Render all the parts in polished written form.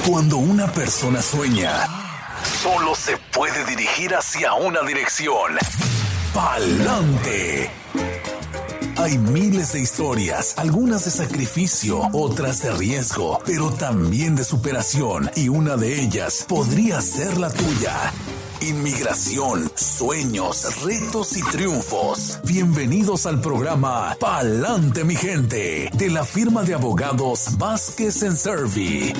Cuando una persona sueña, solo se puede dirigir hacia una dirección: pa'lante. Hay miles de historias, algunas de sacrificio, otras de riesgo, pero también de superación, y una de ellas podría ser la tuya. Inmigración, sueños, retos y triunfos. Bienvenidos al programa Pa'lante, mi gente, de la firma de abogados Vázquez & Servi.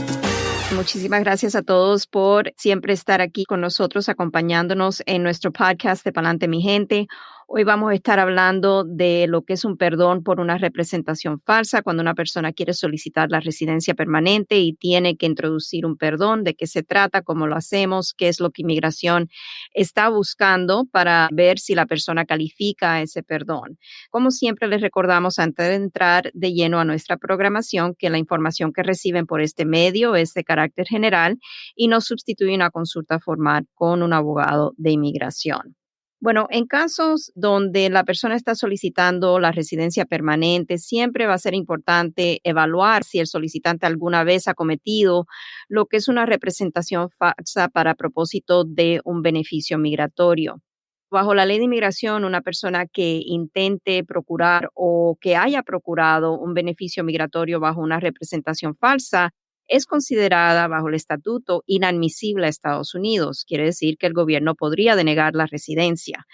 Muchísimas gracias a todos por siempre estar aquí con nosotros, acompañándonos en nuestro podcast de Pa'lante, mi gente. Hoy vamos a estar hablando de lo que es un perdón por una representación falsa, cuando una persona quiere solicitar la residencia permanente y tiene que introducir un perdón, de qué se trata, cómo lo hacemos, qué es lo que inmigración está buscando para ver si la persona califica a ese perdón. Como siempre, les recordamos antes de entrar de lleno a nuestra programación que la información que reciben por este medio es de carácter general y no sustituye una consulta formal con un abogado de inmigración. Bueno, en casos donde la persona está solicitando la residencia permanente, siempre va a ser importante evaluar si el solicitante alguna vez ha cometido lo que es una representación falsa para propósito de un beneficio migratorio. Bajo la ley de inmigración, una persona que intente procurar o que haya procurado un beneficio migratorio bajo una representación falsa es considerada bajo el estatuto inadmisible a Estados Unidos. Quiere decir que el gobierno podría denegar la residencia.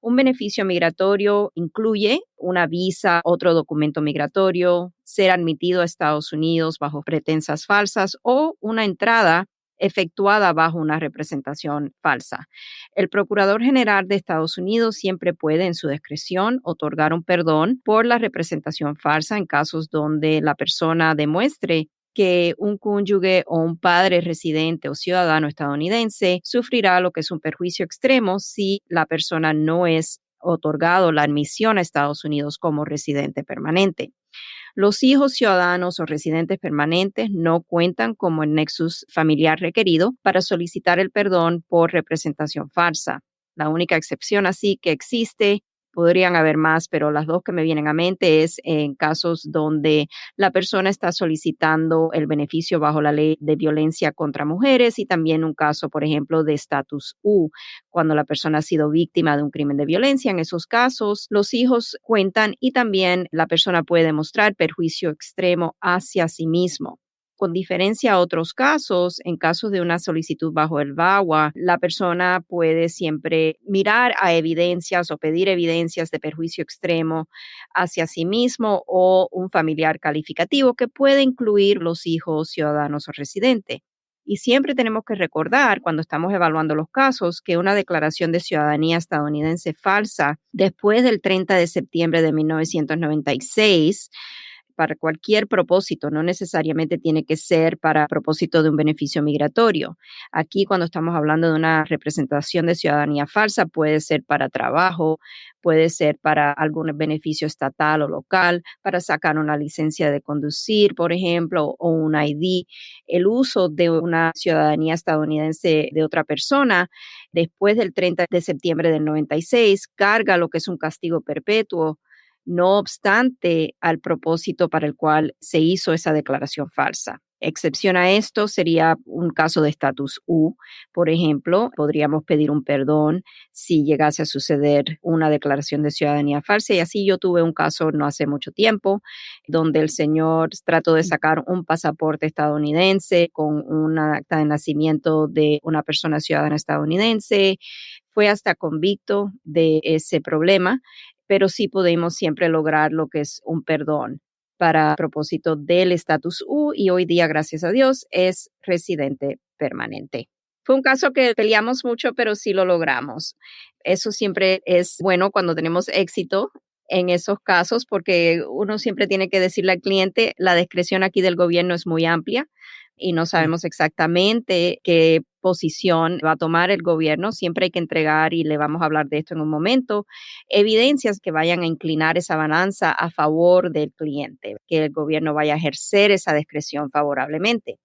Un beneficio migratorio incluye una visa, otro documento migratorio, ser admitido a Estados Unidos bajo pretensas falsas o una entrada efectuada bajo una representación falsa. El Procurador General de Estados Unidos siempre puede, en su discreción, otorgar un perdón por la representación falsa en casos donde la persona demuestre que un cónyuge o un padre residente o ciudadano estadounidense sufrirá lo que es un perjuicio extremo si la persona no es otorgado la admisión a Estados Unidos como residente permanente. Los hijos ciudadanos o residentes permanentes no cuentan como el nexus familiar requerido para solicitar el perdón por representación falsa. La única excepción así que existe, podrían haber más, pero las dos que me vienen a mente es en casos donde la persona está solicitando el beneficio bajo la ley de violencia contra mujeres y también un caso, por ejemplo, de estatus U, cuando la persona ha sido víctima de un crimen de violencia. En esos casos, los hijos cuentan y también la persona puede demostrar perjuicio extremo hacia sí mismo. Con diferencia a otros casos, en casos de una solicitud bajo el VAWA, la persona puede siempre mirar a evidencias o pedir evidencias de perjuicio extremo hacia sí mismo o un familiar calificativo que puede incluir los hijos, ciudadanos o residentes. Y siempre tenemos que recordar, cuando estamos evaluando los casos, que una declaración de ciudadanía estadounidense falsa después del 30 de septiembre de 1996, para cualquier propósito, no necesariamente tiene que ser para propósito de un beneficio migratorio. Aquí, cuando estamos hablando de una representación de ciudadanía falsa, puede ser para trabajo, puede ser para algún beneficio estatal o local, para sacar una licencia de conducir, por ejemplo, o un ID. El uso de una ciudadanía estadounidense de otra persona después del 30 de septiembre del 96 carga lo que es un castigo perpetuo, no obstante al propósito para el cual se hizo esa declaración falsa. Excepción a esto sería un caso de estatus U. Por ejemplo, podríamos pedir un perdón si llegase a suceder una declaración de ciudadanía falsa. Y así yo tuve un caso no hace mucho tiempo, donde el señor trató de sacar un pasaporte estadounidense con una acta de nacimiento de una persona ciudadana estadounidense. Fue hasta convicto de ese problema, pero sí podemos siempre lograr lo que es un perdón para propósito del estatus U y hoy día, gracias a Dios, es residente permanente. Fue un caso que peleamos mucho, pero sí lo logramos. Eso siempre es bueno cuando tenemos éxito en esos casos, porque uno siempre tiene que decirle al cliente, la discreción aquí del gobierno es muy amplia y no sabemos exactamente qué posición va a tomar el gobierno. Siempre hay que entregar, y le vamos a hablar de esto en un momento, evidencias que vayan a inclinar esa balanza a favor del cliente, que el gobierno vaya a ejercer esa discreción favorablemente.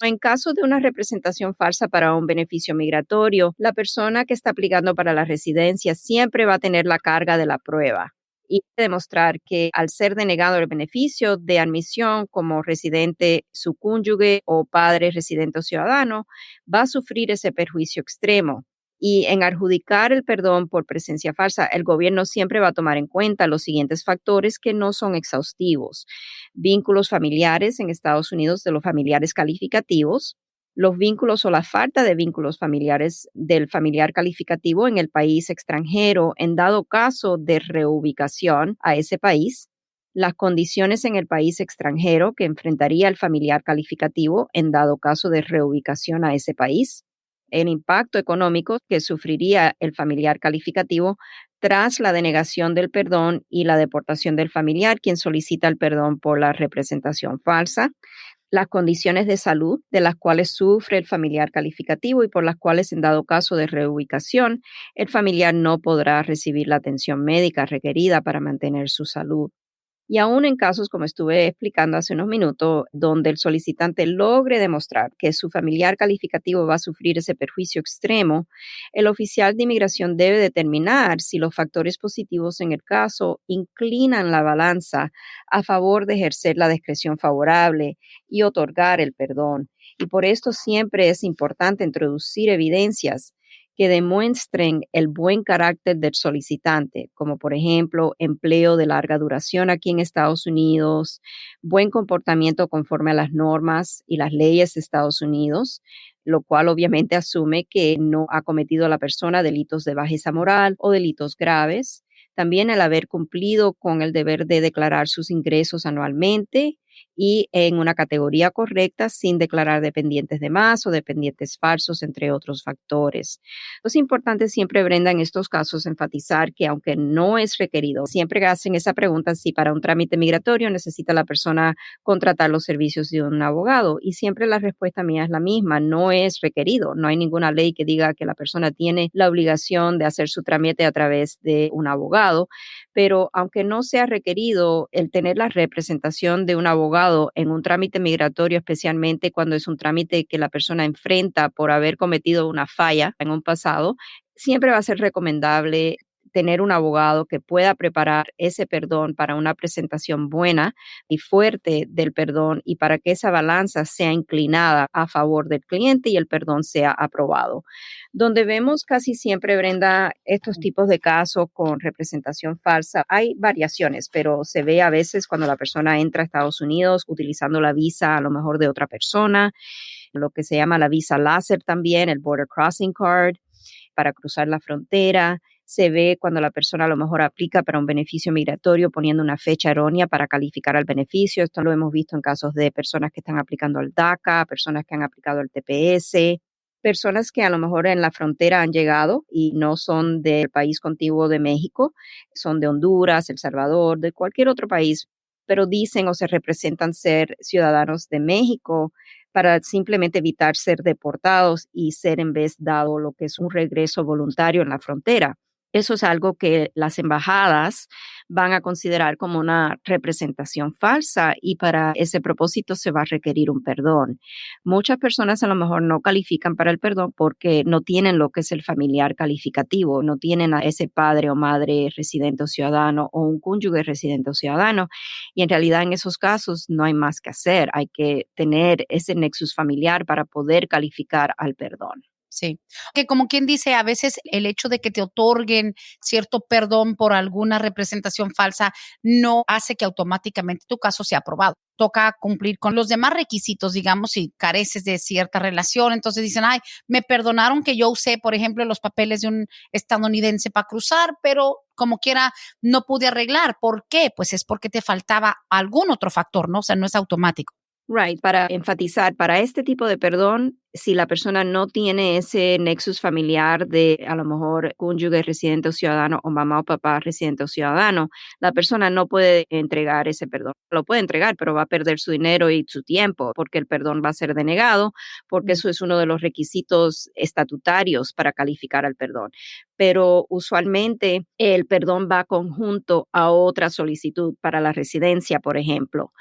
En caso de una representación falsa para un beneficio migratorio, la persona que está aplicando para la residencia siempre va a tener la carga de la prueba. y demostrar que al ser denegado el beneficio de admisión como residente, su cónyuge o padre residente o ciudadano, va a sufrir ese perjuicio extremo. Y en adjudicar el perdón por presencia falsa, el gobierno siempre va a tomar en cuenta los siguientes factores que no son exhaustivos: vínculos familiares en Estados Unidos de los familiares calificativos, los vínculos o la falta de vínculos familiares del familiar calificativo en el país extranjero en dado caso de reubicación a ese país, las condiciones en el país extranjero que enfrentaría el familiar calificativo en dado caso de reubicación a ese país, el impacto económico que sufriría el familiar calificativo tras la denegación del perdón y la deportación del familiar quien solicita el perdón por la representación falsa, las condiciones de salud de las cuales sufre el familiar calificativo y por las cuales, en dado caso de reubicación, el familiar no podrá recibir la atención médica requerida para mantener su salud. Y aún en casos, como estuve explicando hace unos minutos, donde el solicitante logre demostrar que su familiar calificativo va a sufrir ese perjuicio extremo, el oficial de inmigración debe determinar si los factores positivos en el caso inclinan la balanza a favor de ejercer la discreción favorable y otorgar el perdón. Y por esto siempre es importante introducir evidencias que demuestren el buen carácter del solicitante, como por ejemplo empleo de larga duración aquí en Estados Unidos, buen comportamiento conforme a las normas y las leyes de Estados Unidos, lo cual obviamente asume que no ha cometido la persona delitos de bajeza moral o delitos graves. También el haber cumplido con el deber de declarar sus ingresos anualmente y en una categoría correcta sin declarar dependientes de más o dependientes falsos, entre otros factores. Es importante siempre, Brenda, en estos casos enfatizar que aunque no es requerido, siempre hacen esa pregunta si para un trámite migratorio necesita la persona contratar los servicios de un abogado y siempre la respuesta mía es la misma: no es requerido, no hay ninguna ley que diga que la persona tiene la obligación de hacer su trámite a través de un abogado, pero aunque no sea requerido el tener la representación de un abogado en un trámite migratorio, especialmente cuando es un trámite que la persona enfrenta por haber cometido una falla en un pasado, siempre va a ser recomendable tener un abogado que pueda preparar ese perdón para una presentación buena y fuerte del perdón y para que esa balanza sea inclinada a favor del cliente y el perdón sea aprobado. Donde vemos casi siempre, Brenda, estos tipos de casos con representación falsa, hay variaciones, pero se ve a veces cuando la persona entra a Estados Unidos utilizando la visa a lo mejor de otra persona, lo que se llama la visa láser también, el Border Crossing Card, para cruzar la frontera. Se ve cuando la persona a lo mejor aplica para un beneficio migratorio poniendo una fecha errónea para calificar al beneficio. Esto lo hemos visto en casos de personas que están aplicando al DACA, personas que han aplicado al TPS, personas que a lo mejor en la frontera han llegado y no son del país contiguo de México, son de Honduras, El Salvador, de cualquier otro país, pero dicen o se representan ser ciudadanos de México para simplemente evitar ser deportados y ser en vez dado lo que es un regreso voluntario en la frontera. Eso es algo que las embajadas van a considerar como una representación falsa y para ese propósito se va a requerir un perdón. Muchas personas a lo mejor no califican para el perdón porque no tienen lo que es el familiar calificativo, no tienen a ese padre o madre residente o ciudadano o un cónyuge residente o ciudadano y en realidad en esos casos no hay más que hacer, hay que tener ese nexus familiar para poder calificar al perdón. Sí, que como quien dice, a veces el hecho de que te otorguen cierto perdón por alguna representación falsa no hace que automáticamente tu caso sea aprobado. Toca cumplir con los demás requisitos, digamos, si careces de cierta relación. Entonces dicen, ay, me perdonaron que yo usé, por ejemplo, los papeles de un estadounidense para cruzar, pero como quiera no pude arreglar. ¿Por qué? Pues es porque te faltaba algún otro factor, ¿no? O sea, no es automático. Right, para enfatizar, para este tipo de perdón, si la persona no tiene ese nexus familiar de a lo mejor cónyuge residente o ciudadano o mamá o papá residente o ciudadano, la persona no puede entregar ese perdón. Lo puede entregar, pero va a perder su dinero y su tiempo porque el perdón va a ser denegado, porque eso es uno de los requisitos estatutarios para calificar al perdón. Pero usualmente el perdón va conjunto a otra solicitud para la residencia, por ejemplo.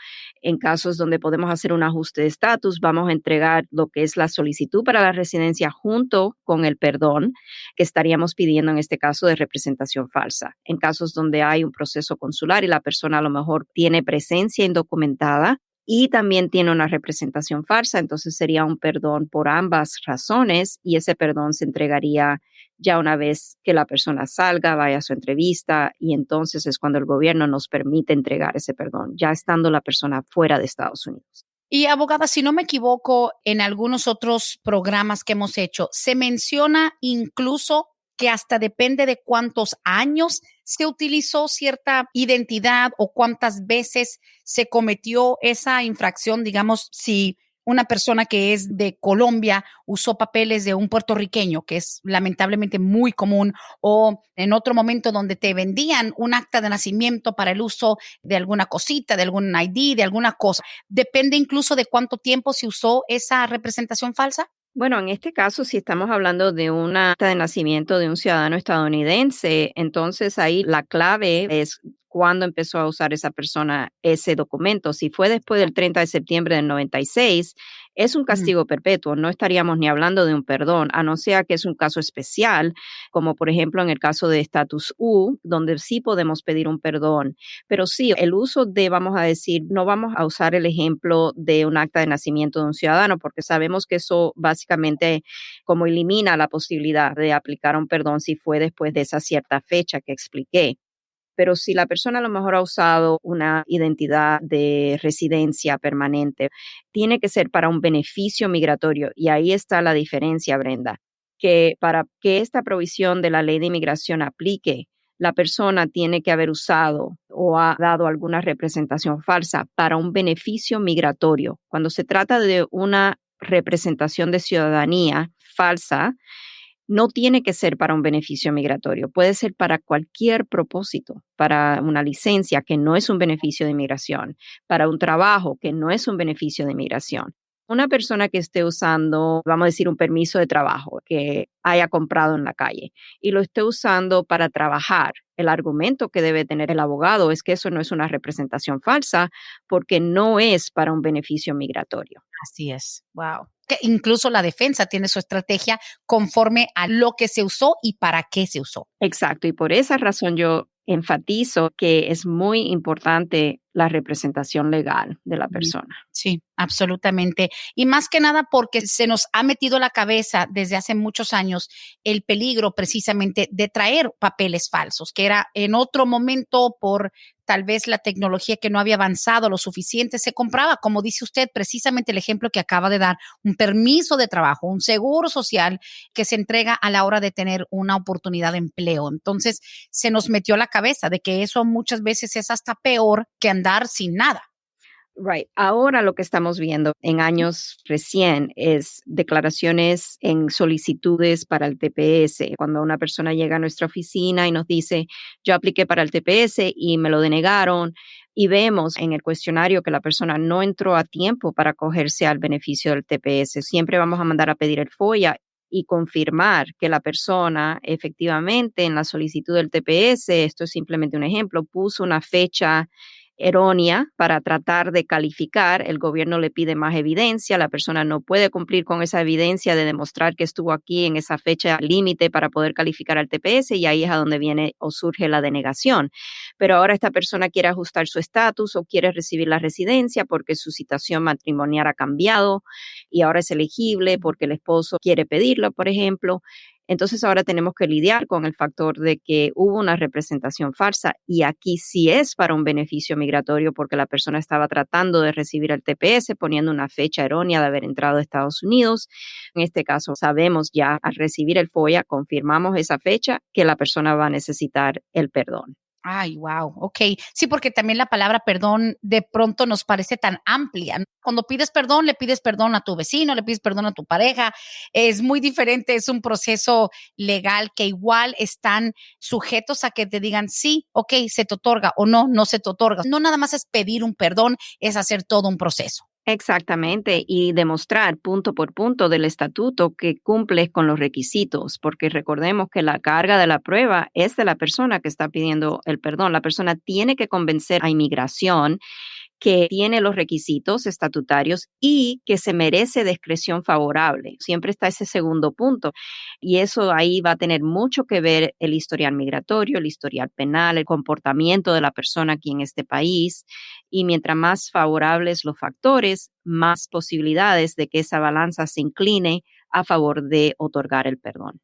En casos donde podemos hacer un ajuste de estatus, vamos a entregar lo que es la solicitud para la residencia junto con el perdón que estaríamos pidiendo en este caso de representación falsa. En casos donde hay un proceso consular y la persona a lo mejor tiene presencia indocumentada y también tiene una representación falsa, entonces sería un perdón por ambas razones y ese perdón se entregaría ya una vez que la persona salga, vaya a su entrevista y entonces es cuando el gobierno nos permite entregar ese perdón, ya estando la persona fuera de Estados Unidos. Y abogada, si no me equivoco, en algunos otros programas que hemos hecho, se menciona incluso que hasta depende de cuántos años se utilizó cierta identidad o cuántas veces se cometió esa infracción, digamos, si una persona que es de Colombia usó papeles de un puertorriqueño, que es lamentablemente muy común, o en otro momento donde te vendían un acta de nacimiento para el uso de alguna cosita, de algún ID, de alguna cosa. ¿Depende incluso de cuánto tiempo se usó esa representación falsa? Bueno, en este caso, si estamos hablando de una acta de nacimiento de un ciudadano estadounidense, entonces ahí la clave es cuándo empezó a usar esa persona ese documento. Si fue después del 30 de septiembre del 96, es un castigo perpetuo. No estaríamos ni hablando de un perdón, a no ser que es un caso especial, como por ejemplo en el caso de Status U, donde sí podemos pedir un perdón. Pero sí, el uso de, vamos a decir, no vamos a usar el ejemplo de un acta de nacimiento de un ciudadano, porque sabemos que eso básicamente como elimina la posibilidad de aplicar un perdón si fue después de esa cierta fecha que expliqué. Pero si la persona a lo mejor ha usado una identidad de residencia permanente, tiene que ser para un beneficio migratorio. Y ahí está la diferencia, Brenda, que para que esta provisión de la ley de inmigración aplique, la persona tiene que haber usado o ha dado alguna representación falsa para un beneficio migratorio. Cuando se trata de una representación de ciudadanía falsa, no tiene que ser para un beneficio migratorio, puede ser para cualquier propósito, para una licencia que no es un beneficio de inmigración, para un trabajo que no es un beneficio de inmigración. Una persona que esté usando, vamos a decir, un permiso de trabajo que haya comprado en la calle y lo esté usando para trabajar, el argumento que debe tener el abogado es que eso no es una representación falsa porque no es para un beneficio migratorio. Así es. Wow. Que incluso la defensa tiene su estrategia conforme a lo que se usó y para qué se usó. Exacto, y por esa razón yo enfatizo que es muy importante la representación legal de la persona. Sí, absolutamente. Y más que nada porque se nos ha metido a la cabeza desde hace muchos años el peligro precisamente de traer papeles falsos, que era en otro momento por tal vez la tecnología que no había avanzado lo suficiente, se compraba, como dice usted, precisamente el ejemplo que acaba de dar, un permiso de trabajo, un seguro social que se entrega a la hora de tener una oportunidad de empleo. Entonces, se nos metió a la cabeza de que eso muchas veces es hasta peor que andar sin nada. Right. Ahora lo que estamos viendo en años recién es declaraciones en solicitudes para el TPS. Cuando una persona llega a nuestra oficina y nos dice, yo apliqué para el TPS y me lo denegaron, y vemos en el cuestionario que la persona no entró a tiempo para acogerse al beneficio del TPS. Siempre vamos a mandar a pedir el FOIA y confirmar que la persona efectivamente en la solicitud del TPS, esto es simplemente un ejemplo, puso una fecha errónea para tratar de calificar. El gobierno le pide más evidencia, la persona no puede cumplir con esa evidencia de demostrar que estuvo aquí en esa fecha límite para poder calificar al TPS y ahí es a donde viene o surge la denegación. Pero ahora esta persona quiere ajustar su estatus o quiere recibir la residencia porque su situación matrimonial ha cambiado y ahora es elegible porque el esposo quiere pedirlo, por ejemplo. Entonces ahora tenemos que lidiar con el factor de que hubo una representación falsa y aquí sí es para un beneficio migratorio porque la persona estaba tratando de recibir el TPS poniendo una fecha errónea de haber entrado a Estados Unidos. En este caso sabemos ya al recibir el FOIA, confirmamos esa fecha que la persona va a necesitar el perdón. Ay, wow, ok. Sí, porque también la palabra perdón de pronto nos parece tan amplia. Cuando pides perdón, le pides perdón a tu vecino, le pides perdón a tu pareja. Es muy diferente, es un proceso legal que igual están sujetos a que te digan sí, ok, se te otorga o no, no se te otorga. No nada más es pedir un perdón, es hacer todo un proceso. Exactamente, y demostrar punto por punto del estatuto que cumples con los requisitos, porque recordemos que la carga de la prueba es de la persona que está pidiendo el perdón. La persona tiene que convencer a inmigración que tiene los requisitos estatutarios y que se merece discreción favorable. Siempre está ese segundo punto. Y eso ahí va a tener mucho que ver el historial migratorio, el historial penal, el comportamiento de la persona aquí en este país. Y mientras más favorables los factores, más posibilidades de que esa balanza se incline a favor de otorgar el perdón.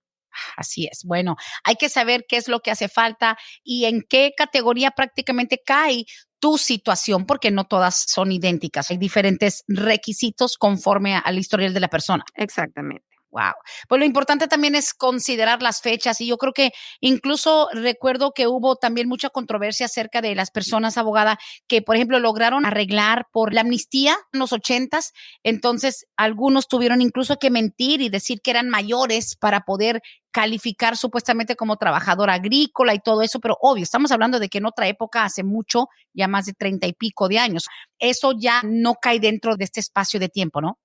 Así es. Bueno, hay que saber qué es lo que hace falta y en qué categoría prácticamente cae tu situación, porque no todas son idénticas. Hay diferentes requisitos conforme al historial de la persona. Exactamente. Wow. Pues lo importante también es considerar las fechas y yo creo que incluso recuerdo que hubo también mucha controversia acerca de las personas abogadas que, por ejemplo, lograron arreglar por la amnistía en los 80s. Entonces, algunos tuvieron incluso que mentir y decir que eran mayores para poder calificar supuestamente como trabajador agrícola y todo eso, pero obvio, estamos hablando de que en otra época, hace mucho, ya más de 30 y pico de años, eso ya no cae dentro de este espacio de tiempo, ¿no?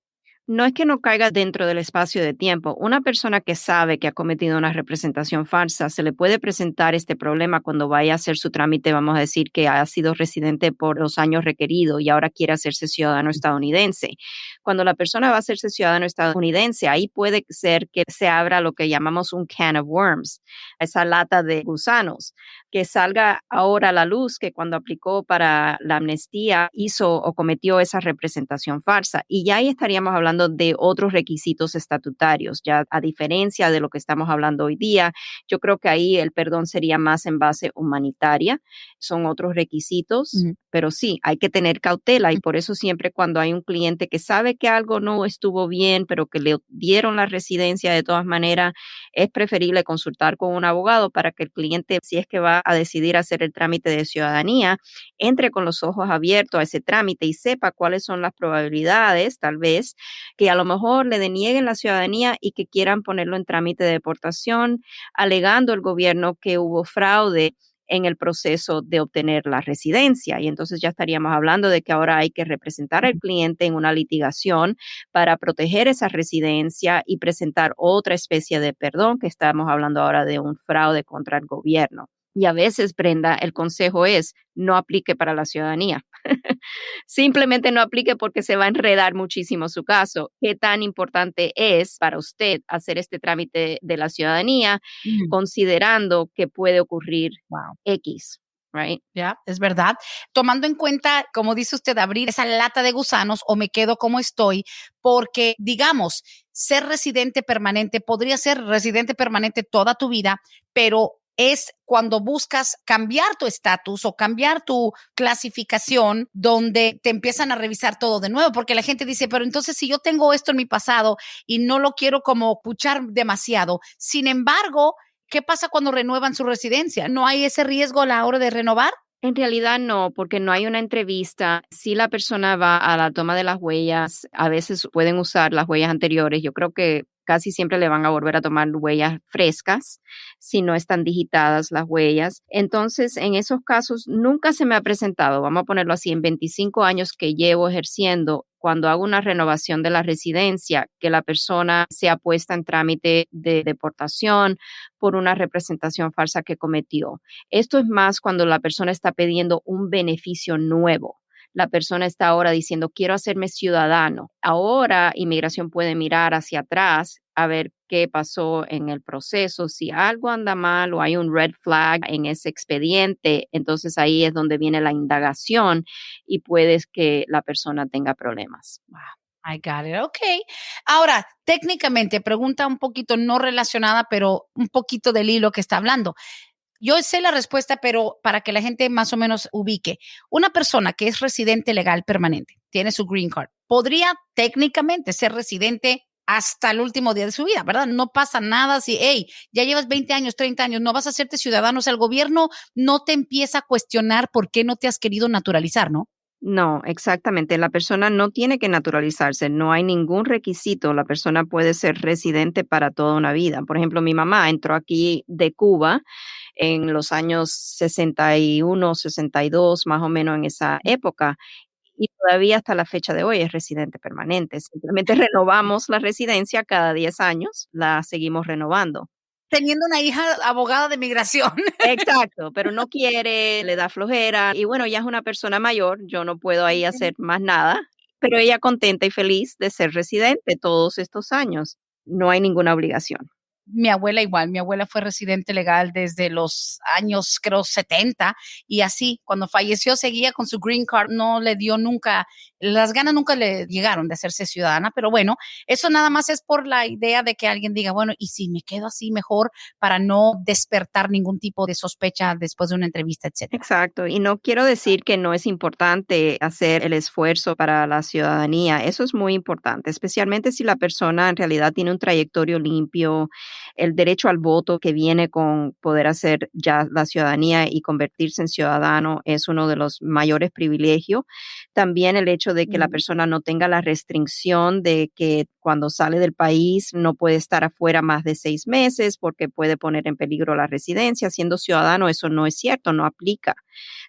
No es que no caiga dentro del espacio de tiempo. Una persona que sabe que ha cometido una representación falsa, se le puede presentar este problema cuando vaya a hacer su trámite, vamos a decir que ha sido residente por los años requeridos y ahora quiere hacerse ciudadano estadounidense. Cuando la persona va a hacerse ciudadano estadounidense, ahí puede ser que se abra lo que llamamos un can of worms, esa lata de gusanos, que salga ahora a la luz que cuando aplicó para la amnistía hizo o cometió esa representación falsa. Y ya ahí estaríamos hablando de otros requisitos estatutarios, ya a diferencia de lo que estamos hablando hoy día. Yo creo que ahí el perdón sería más en base humanitaria, son otros requisitos, pero sí, hay que tener cautela y por eso siempre cuando hay un cliente que sabe que algo no estuvo bien, pero que le dieron la residencia de todas maneras, es preferible consultar con un abogado para que el cliente, si es que va a decidir hacer el trámite de ciudadanía, entre con los ojos abiertos a ese trámite y sepa cuáles son las probabilidades, tal vez, que a lo mejor le denieguen la ciudadanía y que quieran ponerlo en trámite de deportación, alegando el gobierno que hubo fraude en el proceso de obtener la residencia. Y entonces ya estaríamos hablando de que ahora hay que representar al cliente en una litigación para proteger esa residencia y presentar otra especie de perdón, que estamos hablando ahora de un fraude contra el gobierno. Y a veces, Brenda, el consejo es no aplique para la ciudadanía. Simplemente no aplique porque se va a enredar muchísimo su caso. ¿Qué tan importante es para usted hacer este trámite de la ciudadanía, considerando que puede ocurrir X? Right? Ya, es verdad. Tomando en cuenta, como dice usted, abrir esa lata de gusanos o me quedo como estoy, porque digamos, ser residente permanente, podría ser residente permanente toda tu vida, pero es cuando buscas cambiar tu estatus o cambiar tu clasificación donde te empiezan a revisar todo de nuevo, porque la gente dice, pero entonces si yo tengo esto en mi pasado y no lo quiero como puchar demasiado, sin embargo, ¿qué pasa cuando renuevan su residencia? ¿No hay ese riesgo a la hora de renovar? En realidad no, porque no hay una entrevista. Si la persona va a la toma de las huellas, a veces pueden usar las huellas anteriores. Yo creo que casi siempre le van a volver a tomar huellas frescas si no están digitadas las huellas. Entonces, en esos casos, nunca se me ha presentado, vamos a ponerlo así, en 25 años que llevo ejerciendo, cuando hago una renovación de la residencia, que la persona sea puesta en trámite de deportación por una representación falsa que cometió. Esto es más cuando la persona está pidiendo un beneficio nuevo. La persona está ahora diciendo, quiero hacerme ciudadano. Ahora, inmigración puede mirar hacia atrás a ver qué pasó en el proceso. Si algo anda mal o hay un red flag en ese expediente, entonces ahí es donde viene la indagación y puede que la persona tenga problemas. Wow. I got it. Ok. Ahora, técnicamente, pregunta un poquito no relacionada, pero un poquito del hilo que está hablando. Yo sé la respuesta, pero para que la gente más o menos ubique. Una persona que es residente legal permanente, tiene su green card, podría técnicamente ser residente hasta el último día de su vida, ¿verdad? No pasa nada si, hey, ya llevas 20 años, 30 años, no vas a hacerte ciudadano. O sea, el gobierno no te empieza a cuestionar por qué no te has querido naturalizar, ¿no? No, exactamente. La persona no tiene que naturalizarse, no hay ningún requisito. La persona puede ser residente para toda una vida. Por ejemplo, mi mamá entró aquí de Cuba en los años 61, 62, más o menos en esa época. Y todavía hasta la fecha de hoy es residente permanente. Simplemente renovamos la residencia cada 10 años, la seguimos renovando. Teniendo una hija abogada de migración. Exacto, pero no quiere, le da flojera y bueno, ella es una persona mayor, yo no puedo ahí hacer más nada, pero ella contenta y feliz de ser residente todos estos años. No hay ninguna obligación. Mi abuela igual, mi abuela fue residente legal desde los años, creo, 70 y así, cuando falleció seguía con su green card, no le dio nunca, las ganas nunca le llegaron de hacerse ciudadana, pero bueno, eso nada más es por la idea de que alguien diga, bueno, y si me quedo así mejor para no despertar ningún tipo de sospecha después de una entrevista, etcétera. Exacto, y no quiero decir que no es importante hacer el esfuerzo para la ciudadanía, eso es muy importante, especialmente si la persona en realidad tiene un trayectorio limpio, el derecho al voto que viene con poder hacer ya la ciudadanía y convertirse en ciudadano es uno de los mayores privilegios. También el hecho de que la persona no tenga la restricción de que cuando sale del país no puede estar afuera más de 6 meses porque puede poner en peligro la residencia. Siendo ciudadano, eso no es cierto, no aplica.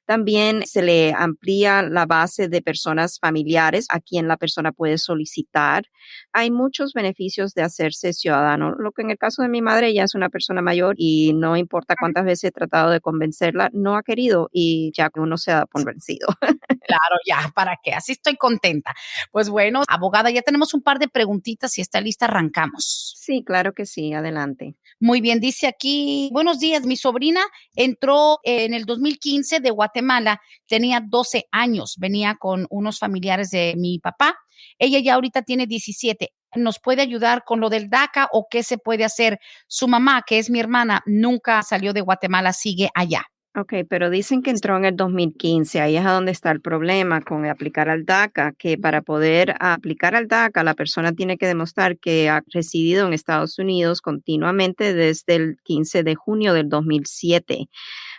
También se le amplía la base de personas familiares a quien la persona puede solicitar. Hay muchos beneficios de hacerse ciudadano. Lo que en el caso de mi madre, ella es una persona mayor y no importa cuántas veces he tratado de convencerla, no ha querido y ya que uno se da por vencido. Claro, ya, ¿para qué? Así estoy contenta. Pues bueno, abogada, ya tenemos un par de preguntitas. Si está lista, arrancamos. Sí, claro que sí, adelante. Muy bien, dice aquí, buenos días, mi sobrina entró en el 2015 de Guatemala, tenía 12 años, venía con unos familiares de mi papá, ella ya ahorita tiene 17. ¿Nos puede ayudar con lo del DACA o qué se puede hacer? Su mamá, que es mi hermana, nunca salió de Guatemala, sigue allá. Ok, pero dicen que entró en el 2015, ahí es a donde está el problema con aplicar al DACA, que para poder aplicar al DACA la persona tiene que demostrar que ha residido en Estados Unidos continuamente desde el 15 de junio del 2007.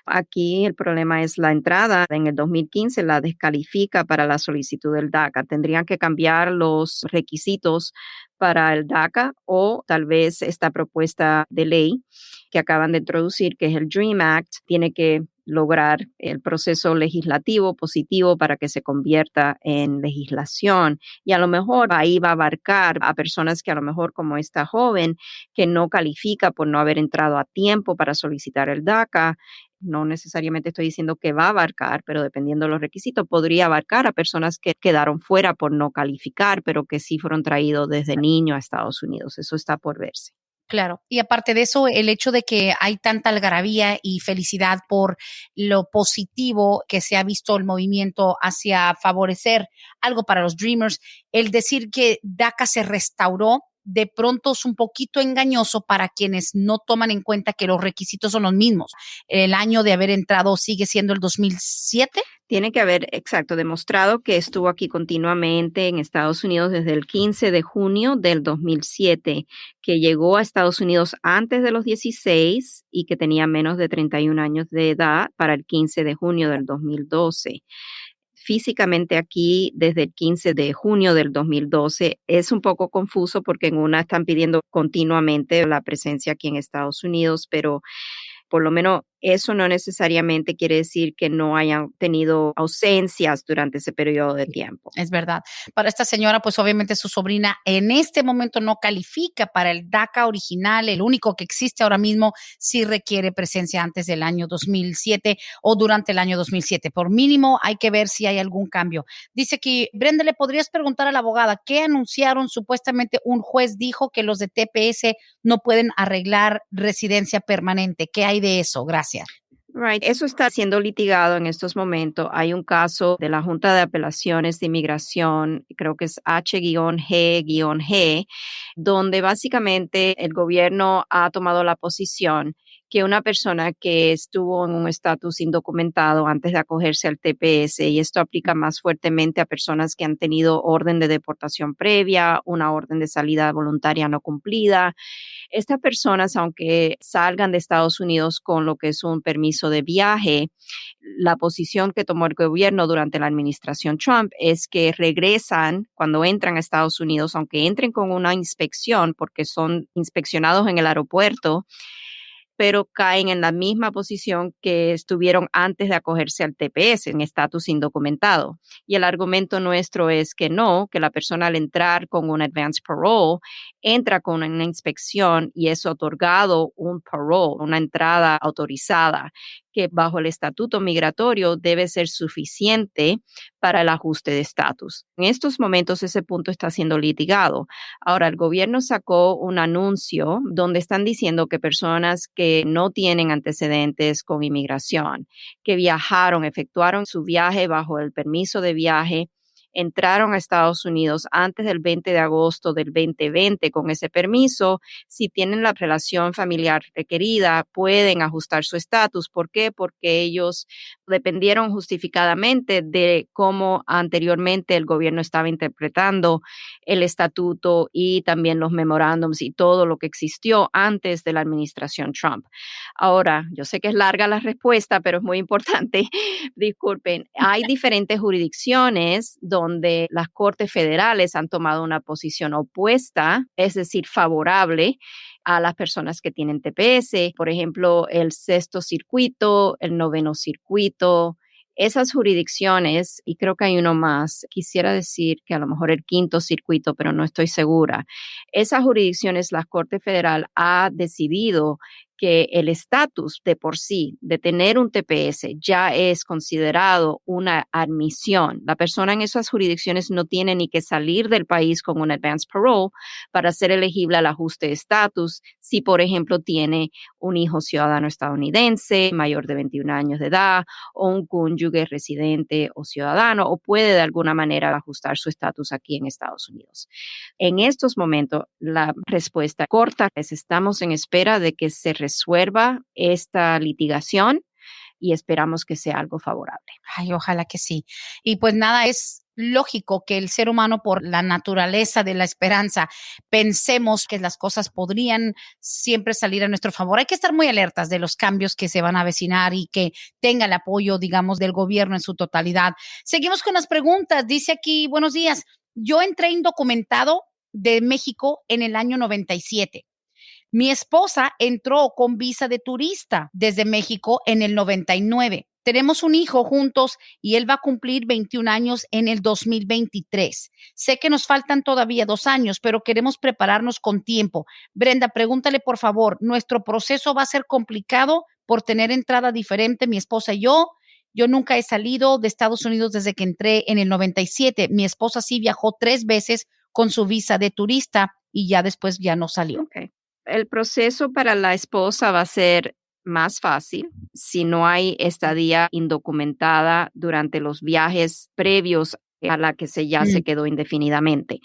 Aquí el problema es la entrada en el 2015, la descalifica para la solicitud del DACA. Tendrían que cambiar los requisitos para el DACA o tal vez esta propuesta de ley que acaban de introducir, que es el DREAM Act, tiene que lograr el proceso legislativo positivo para que se convierta en legislación. Y a lo mejor ahí va a abarcar a personas que a lo mejor como esta joven que no califica por no haber entrado a tiempo para solicitar el DACA. No necesariamente estoy diciendo que va a abarcar, pero dependiendo de los requisitos, podría abarcar a personas que quedaron fuera por no calificar, pero que sí fueron traídos desde niño a Estados Unidos. Eso está por verse. Claro, y aparte de eso, el hecho de que hay tanta algarabía y felicidad por lo positivo que se ha visto el movimiento hacia favorecer algo para los Dreamers, el decir que DACA se restauró, de pronto es un poquito engañoso para quienes no toman en cuenta que los requisitos son los mismos. El año de haber entrado sigue siendo el 2007. Tiene que haber, exacto, demostrado que estuvo aquí continuamente en Estados Unidos desde el 15 de junio del 2007, que llegó a Estados Unidos antes de los 16 y que tenía menos de 31 años de edad para el 15 de junio del 2012. Físicamente aquí desde el 15 de junio del 2012 es un poco confuso porque en una están pidiendo continuamente la presencia aquí en Estados Unidos, pero por lo menos eso no necesariamente quiere decir que no hayan tenido ausencias durante ese periodo de tiempo. Es verdad. Para esta señora, pues obviamente su sobrina en este momento no califica para el DACA original, el único que existe ahora mismo, sí requiere presencia antes del año 2007 o durante el año 2007. Por mínimo, hay que ver si hay algún cambio. Dice que, Brenda, ¿le podrías preguntar a la abogada qué anunciaron? Supuestamente un juez dijo que los de TPS no pueden arreglar residencia permanente. ¿Qué hay de eso? Gracias. Right. Eso está siendo litigado en estos momentos. Hay un caso de la Junta de Apelaciones de Inmigración, creo que es H-G-G, donde básicamente el gobierno ha tomado la posición que una persona que estuvo en un estatus indocumentado antes de acogerse al TPS, y esto aplica más fuertemente a personas que han tenido orden de deportación previa, una orden de salida voluntaria no cumplida. Estas personas, aunque salgan de Estados Unidos con lo que es un permiso de viaje, la posición que tomó el gobierno durante la administración Trump es que regresan cuando entran a Estados Unidos, aunque entren con una inspección, porque son inspeccionados en el aeropuerto, pero caen en la misma posición que estuvieron antes de acogerse al TPS, en estatus indocumentado. Y el argumento nuestro es que no, que la persona al entrar con un advance parole entra con una inspección y es otorgado un parole, una entrada autorizada, que bajo el estatuto migratorio debe ser suficiente para el ajuste de estatus. En estos momentos ese punto está siendo litigado. Ahora, el gobierno sacó un anuncio donde están diciendo que personas que no tienen antecedentes con inmigración, que viajaron, efectuaron su viaje bajo el permiso de viaje, entraron a Estados Unidos antes del 20 de agosto del 2020 con ese permiso, si tienen la relación familiar requerida, pueden ajustar su estatus. ¿Por qué? Porque ellos dependieron justificadamente de cómo anteriormente el gobierno estaba interpretando el estatuto y también los memorándums y todo lo que existió antes de la administración Trump. Ahora, yo sé que es larga la respuesta, pero es muy importante. Disculpen, hay diferentes jurisdicciones donde las cortes federales han tomado una posición opuesta, es decir, favorable a las personas que tienen TPS, por ejemplo, el sexto circuito, el noveno circuito. Esas jurisdicciones, y creo que hay uno más, quisiera decir que a lo mejor el quinto circuito, pero no estoy segura. Esas jurisdicciones, la Corte Federal ha decidido que el estatus de por sí de tener un TPS ya es considerado una admisión. La persona en esas jurisdicciones no tiene ni que salir del país con un advance parole para ser elegible al ajuste de estatus si, por ejemplo, tiene un hijo ciudadano estadounidense mayor de 21 años de edad o un cónyuge residente o ciudadano, o puede de alguna manera ajustar su estatus aquí en Estados Unidos. En estos momentos, la respuesta corta es: estamos en espera de que se resuelva esta litigación y esperamos que sea algo favorable. Ay, ojalá que sí. Y pues nada, es lógico que el ser humano, por la naturaleza de la esperanza, pensemos que las cosas podrían siempre salir a nuestro favor. Hay que estar muy alertas de los cambios que se van a avecinar y que tenga el apoyo, digamos, del gobierno en su totalidad. Seguimos con las preguntas. Dice aquí, buenos días. Yo entré indocumentado de México en el año 97. Mi esposa entró con visa de turista desde México en el 99. Tenemos un hijo juntos y él va a cumplir 21 años en el 2023. Sé que nos faltan todavía 2 años, pero queremos prepararnos con tiempo. Brenda, pregúntale por favor, ¿nuestro proceso va a ser complicado por tener entrada diferente mi esposa y yo? Yo nunca he salido de Estados Unidos desde que entré en el 97. Mi esposa sí viajó 3 veces con su visa de turista y ya después ya no salió. Okay. El proceso para la esposa va a ser más fácil si no hay estadía indocumentada durante los viajes previos a la que ya se quedó indefinidamente.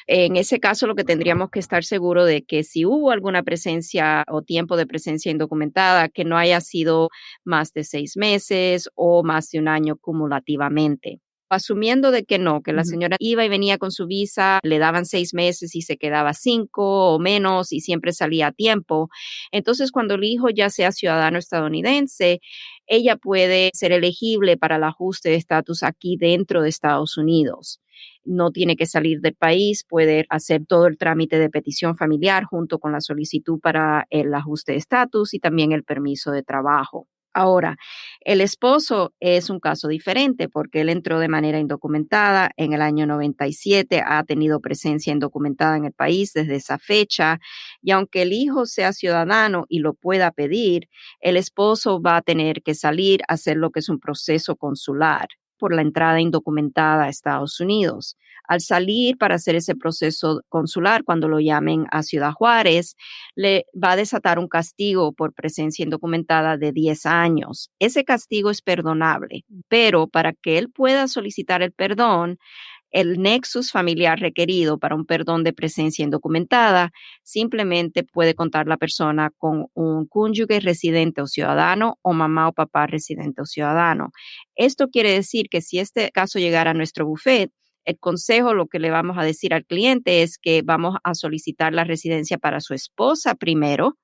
En ese caso, lo que tendríamos que estar seguro de que si hubo alguna presencia o tiempo de presencia indocumentada, que no haya sido más de 6 meses o más de un año cumulativamente. Asumiendo de que no, que la señora iba y venía con su visa, le daban 6 meses y se quedaba 5 o menos y siempre salía a tiempo. Entonces, cuando el hijo ya sea ciudadano estadounidense, ella puede ser elegible para el ajuste de estatus aquí dentro de Estados Unidos. No tiene que salir del país, puede hacer todo el trámite de petición familiar junto con la solicitud para el ajuste de estatus y también el permiso de trabajo. Ahora, el esposo es un caso diferente porque él entró de manera indocumentada en el año 97, ha tenido presencia indocumentada en el país desde esa fecha y aunque el hijo sea ciudadano y lo pueda pedir, el esposo va a tener que salir a hacer lo que es un proceso consular por la entrada indocumentada a Estados Unidos. Al salir para hacer ese proceso consular, cuando lo llamen a Ciudad Juárez, le va a desatar un castigo por presencia indocumentada de 10 años. Ese castigo es perdonable, pero para que él pueda solicitar el perdón, el nexus familiar requerido para un perdón de presencia indocumentada simplemente puede contar la persona con un cónyuge residente o ciudadano o mamá o papá residente o ciudadano. Esto quiere decir que si este caso llegara a nuestro bufete, el consejo, lo que le vamos a decir al cliente es que vamos a solicitar la residencia para su esposa primero,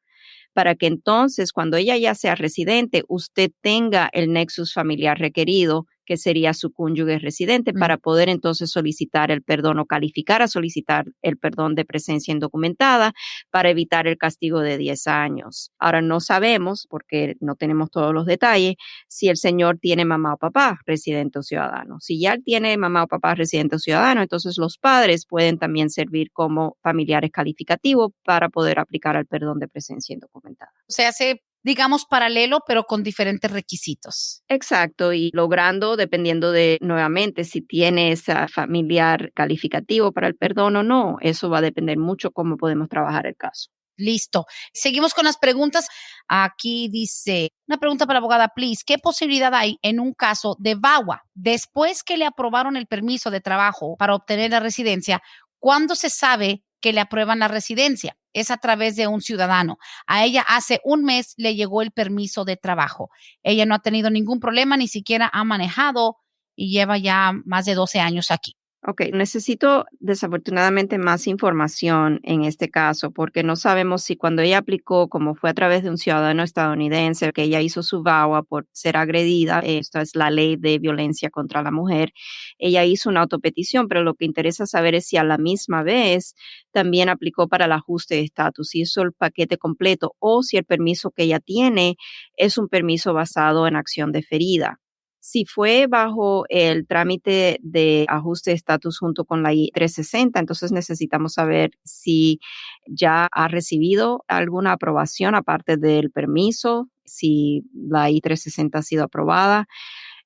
para que entonces cuando ella ya sea residente, usted tenga el nexus familiar requerido que sería su cónyuge residente, para poder entonces solicitar el perdón o calificar a solicitar el perdón de presencia indocumentada para evitar el castigo de 10 años. Ahora no sabemos, porque no tenemos todos los detalles, si el señor tiene mamá o papá residente o ciudadano. Si ya él tiene mamá o papá residente o ciudadano, entonces los padres pueden también servir como familiares calificativos para poder aplicar al perdón de presencia indocumentada. Se hace, digamos, paralelo, pero con diferentes requisitos. Exacto, y logrando, dependiendo de, nuevamente, si tiene ese familiar calificativo para el perdón o no, eso va a depender mucho cómo podemos trabajar el caso. Listo. Seguimos con las preguntas. Aquí dice, una pregunta para la abogada, please. ¿Qué posibilidad hay en un caso de VAWA después que le aprobaron el permiso de trabajo para obtener la residencia? ¿Cuándo se sabe que le aprueban la residencia? Es a través de un ciudadano. A ella hace un mes le llegó el permiso de trabajo. Ella no ha tenido ningún problema, ni siquiera ha manejado y lleva ya más de 12 años aquí. Ok, necesito desafortunadamente más información en este caso porque no sabemos si cuando ella aplicó, como fue a través de un ciudadano estadounidense, que ella hizo su VAWA por ser agredida, esta es la ley de violencia contra la mujer, ella hizo una autopetición, pero lo que interesa saber es si a la misma vez también aplicó para el ajuste de estatus, si hizo el paquete completo o si el permiso que ella tiene es un permiso basado en acción deferida. Si fue bajo el trámite de ajuste de estatus junto con la I-360, entonces necesitamos saber si ya ha recibido alguna aprobación aparte del permiso, si la I-360 ha sido aprobada.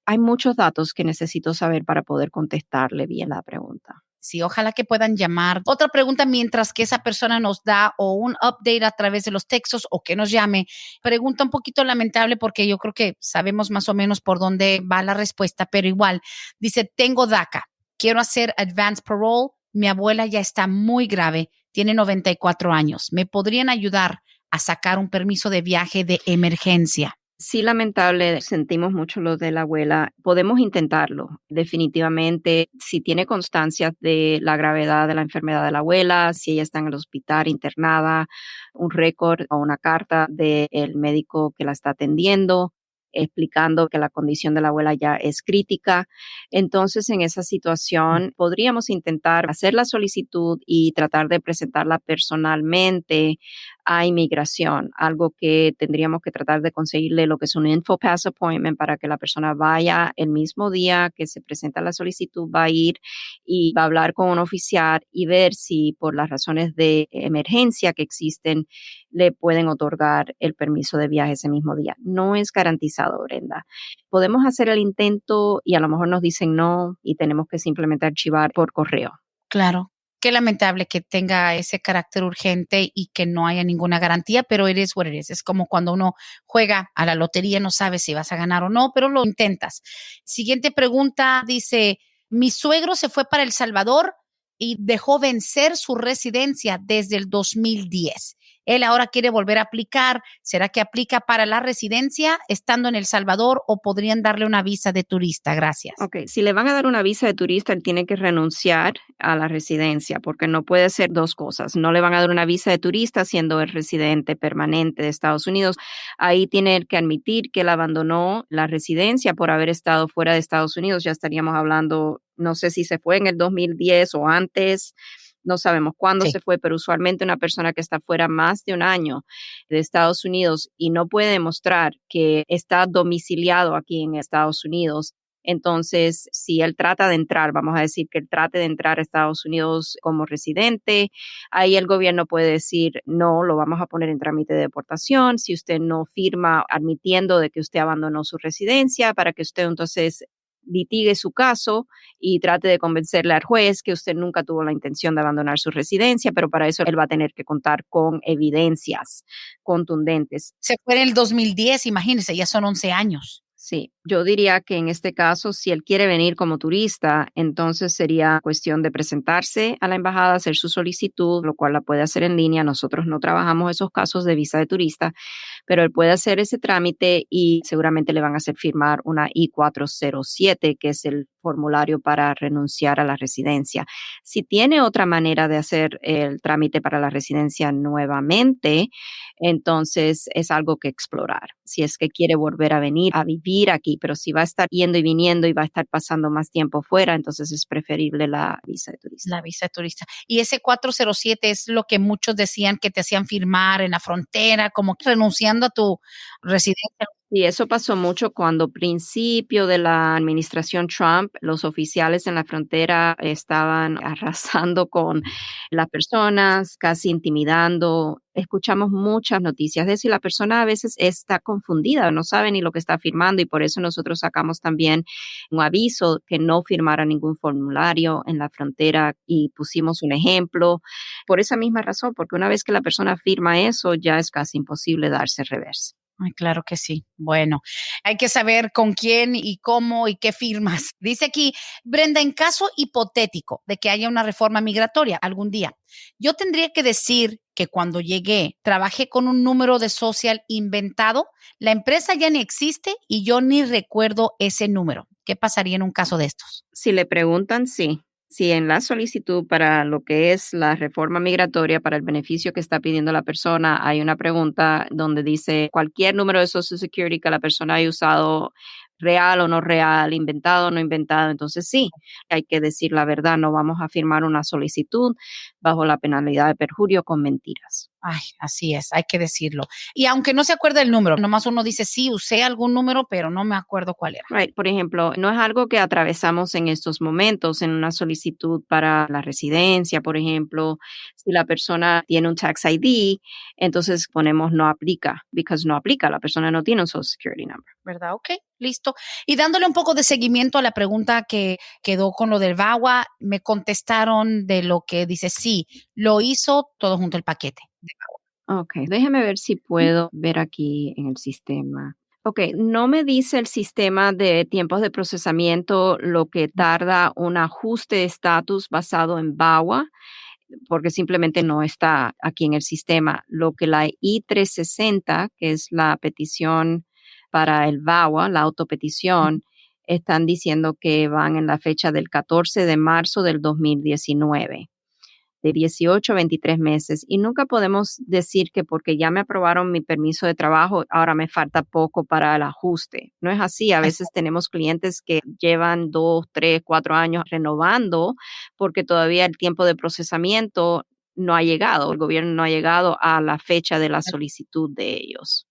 Hay muchos datos que necesito saber para poder contestarle bien la pregunta. Sí, ojalá que puedan llamar. Otra pregunta mientras que esa persona nos da o un update a través de los textos o que nos llame. Pregunta un poquito lamentable porque yo creo que sabemos más o menos por dónde va la respuesta, pero igual. Dice, tengo DACA, quiero hacer advance parole, mi abuela ya está muy grave, tiene 94 años. ¿Me podrían ayudar a sacar un permiso de viaje de emergencia? Sí, lamentable, sentimos mucho lo de la abuela. Podemos intentarlo, definitivamente. Si tiene constancias de la gravedad de la enfermedad de la abuela, si ella está en el hospital internada, un récord o una carta del médico que la está atendiendo, explicando que la condición de la abuela ya es crítica. Entonces, en esa situación, podríamos intentar hacer la solicitud y tratar de presentarla personalmente a inmigración, algo que tendríamos que tratar de conseguirle lo que es un InfoPass appointment para que la persona vaya el mismo día que se presenta la solicitud, va a ir y va a hablar con un oficial y ver si por las razones de emergencia que existen le pueden otorgar el permiso de viaje ese mismo día. No es garantizado, Brenda. Podemos hacer el intento y a lo mejor nos dicen no y tenemos que simplemente archivar por correo. Claro. Qué lamentable que tenga ese carácter urgente y que no haya ninguna garantía, pero it is what it is. Es como cuando uno juega a la lotería, no sabe si vas a ganar o no, pero lo intentas. Siguiente pregunta dice, mi suegro se fue para El Salvador y dejó vencer su residencia desde el 2010. Él ahora quiere volver a aplicar. ¿Será que aplica para la residencia estando en El Salvador o podrían darle una visa de turista? Gracias. Ok, si le van a dar una visa de turista, él tiene que renunciar a la residencia porque no puede hacer dos cosas. No le van a dar una visa de turista siendo el residente permanente de Estados Unidos. Ahí tiene que admitir que él abandonó la residencia por haber estado fuera de Estados Unidos. Ya estaríamos hablando, no sé si se fue en el 2010 o antes. No sabemos cuándo se fue, pero usualmente una persona que está fuera más de un año de Estados Unidos y no puede demostrar que está domiciliado aquí en Estados Unidos, entonces si él trata de entrar, vamos a decir que él trate de entrar a Estados Unidos como residente, ahí el gobierno puede decir, no, lo vamos a poner en trámite de deportación, si usted no firma admitiendo de que usted abandonó su residencia, para que usted entonces litigue su caso y trate de convencerle al juez que usted nunca tuvo la intención de abandonar su residencia, pero para eso él va a tener que contar con evidencias contundentes. Se fue en el 2010, imagínense, ya son 11 años. Sí, yo diría que en este caso, si él quiere venir como turista, entonces sería cuestión de presentarse a la embajada, hacer su solicitud, lo cual la puede hacer en línea. Nosotros no trabajamos esos casos de visa de turista, pero él puede hacer ese trámite y seguramente le van a hacer firmar una I-407, que es el formulario para renunciar a la residencia. Si tiene otra manera de hacer el trámite para la residencia nuevamente, entonces es algo que explorar. Si es que quiere volver a venir a vivir aquí, sí, pero si va a estar yendo y viniendo y va a estar pasando más tiempo fuera, entonces es preferible la visa de turista. La visa de turista. Y ese 407 es lo que muchos decían que te hacían firmar en la frontera, como renunciando a tu residencia. Y eso pasó mucho cuando principio de la administración Trump, los oficiales en la frontera estaban arrasando con las personas, casi intimidando. Escuchamos muchas noticias de eso y la persona a veces está confundida, no sabe ni lo que está firmando y por eso nosotros sacamos también un aviso que no firmara ningún formulario en la frontera y pusimos un ejemplo por esa misma razón, porque una vez que la persona firma eso ya es casi imposible darse reversa. Ay, claro que sí. Bueno, hay que saber con quién y cómo y qué firmas. Dice aquí, Brenda, en caso hipotético de que haya una reforma migratoria algún día, yo tendría que decir que cuando llegué, trabajé con un número de social inventado, la empresa ya ni existe y yo ni recuerdo ese número. ¿Qué pasaría en un caso de estos? Si le preguntan, sí. Si en la solicitud para lo que es la reforma migratoria, para el beneficio que está pidiendo la persona, hay una pregunta donde dice cualquier número de Social Security que la persona haya usado, real o no real, inventado o no inventado, entonces sí, hay que decir la verdad, no vamos a firmar una solicitud bajo la penalidad de perjurio con mentiras. Ay, así es, hay que decirlo. Y aunque no se acuerde el número, nomás uno dice, sí, usé algún número, pero no me acuerdo cuál era. Right. Por ejemplo, no es algo que atravesamos en estos momentos en una solicitud para la residencia, por ejemplo, si la persona tiene un tax ID, entonces ponemos no aplica, because no aplica, la persona no tiene un Social Security number. ¿Verdad? Ok, listo. Y dándole un poco de seguimiento a la pregunta que quedó con lo del VAWA, me contestaron de lo que dice, sí, lo hizo todo junto el paquete. Ok, déjeme ver si puedo ver aquí en el sistema. Ok, no me dice el sistema de tiempos de procesamiento lo que tarda un ajuste de estatus basado en VAWA, porque simplemente no está aquí en el sistema. Lo que la I-360, que es la petición para el VAWA, la autopetición, están diciendo que van en la fecha del 14 de marzo del 2019. De 18 a 23 meses. Y nunca podemos decir que porque ya me aprobaron mi permiso de trabajo, ahora me falta poco para el ajuste. No es así. A veces tenemos clientes que llevan 2, 3, 4 años renovando porque todavía el tiempo de procesamiento no ha llegado. El gobierno no ha llegado a la fecha de la solicitud de ellos.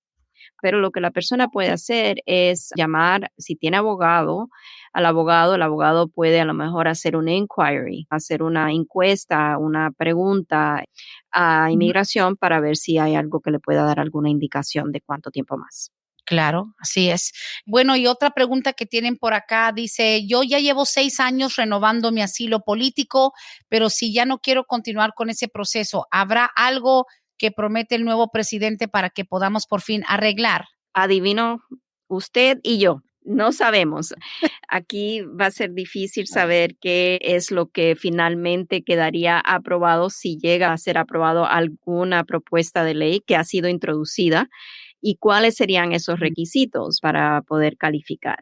Pero lo que la persona puede hacer es llamar, si tiene abogado, al abogado, el abogado puede a lo mejor hacer un inquiry, hacer una encuesta, una pregunta a inmigración para ver si hay algo que le pueda dar alguna indicación de cuánto tiempo más. Claro, así es. Bueno, y otra pregunta que tienen por acá dice, yo ya llevo 6 años renovando mi asilo político, pero si ya no quiero continuar con ese proceso, ¿habrá algo que promete el nuevo presidente para que podamos por fin arreglar? Adivino, usted y yo. No sabemos. Aquí va a ser difícil saber qué es lo que finalmente quedaría aprobado si llega a ser aprobado alguna propuesta de ley que ha sido introducida y cuáles serían esos requisitos para poder calificar.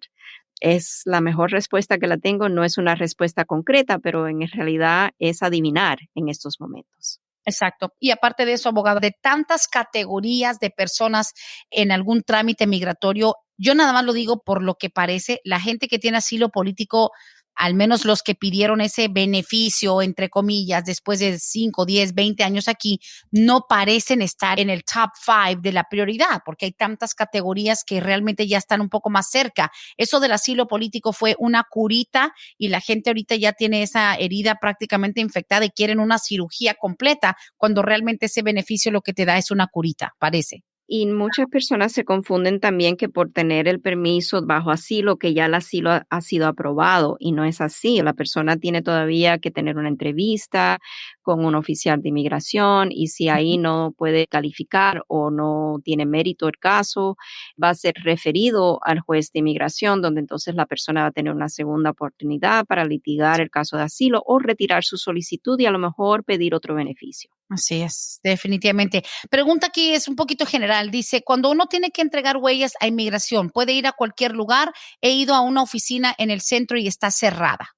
Es la mejor respuesta que la tengo, no es una respuesta concreta, pero en realidad es adivinar en estos momentos. Exacto. Y aparte de eso, abogado, de tantas categorías de personas en algún trámite migratorio, yo nada más lo digo por lo que parece, la gente que tiene asilo político, al menos los que pidieron ese beneficio, entre comillas, después de 5, 10, 20 años aquí, no parecen estar en el top 5 de la prioridad, porque hay tantas categorías que realmente ya están un poco más cerca. Eso del asilo político fue una curita y la gente ahorita ya tiene esa herida prácticamente infectada y quieren una cirugía completa, cuando realmente ese beneficio lo que te da es una curita, parece. Y muchas personas se confunden también que por tener el permiso bajo asilo, que ya el asilo ha sido aprobado y no es así. La persona tiene todavía que tener una entrevista con un oficial de inmigración y si ahí no puede calificar o no tiene mérito el caso, va a ser referido al juez de inmigración, donde entonces la persona va a tener una segunda oportunidad para litigar el caso de asilo o retirar su solicitud y a lo mejor pedir otro beneficio. Así es, definitivamente. Pregunta aquí es un poquito general. Dice, cuando uno tiene que entregar huellas a inmigración, ¿puede ir a cualquier lugar? He ido a una oficina en el centro y está cerrada.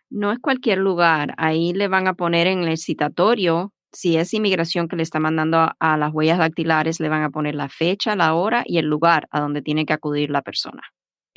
No es cualquier lugar. Ahí le van a poner en el citatorio, si es inmigración que le está mandando a las huellas dactilares, le van a poner la fecha, la hora y el lugar a donde tiene que acudir la persona.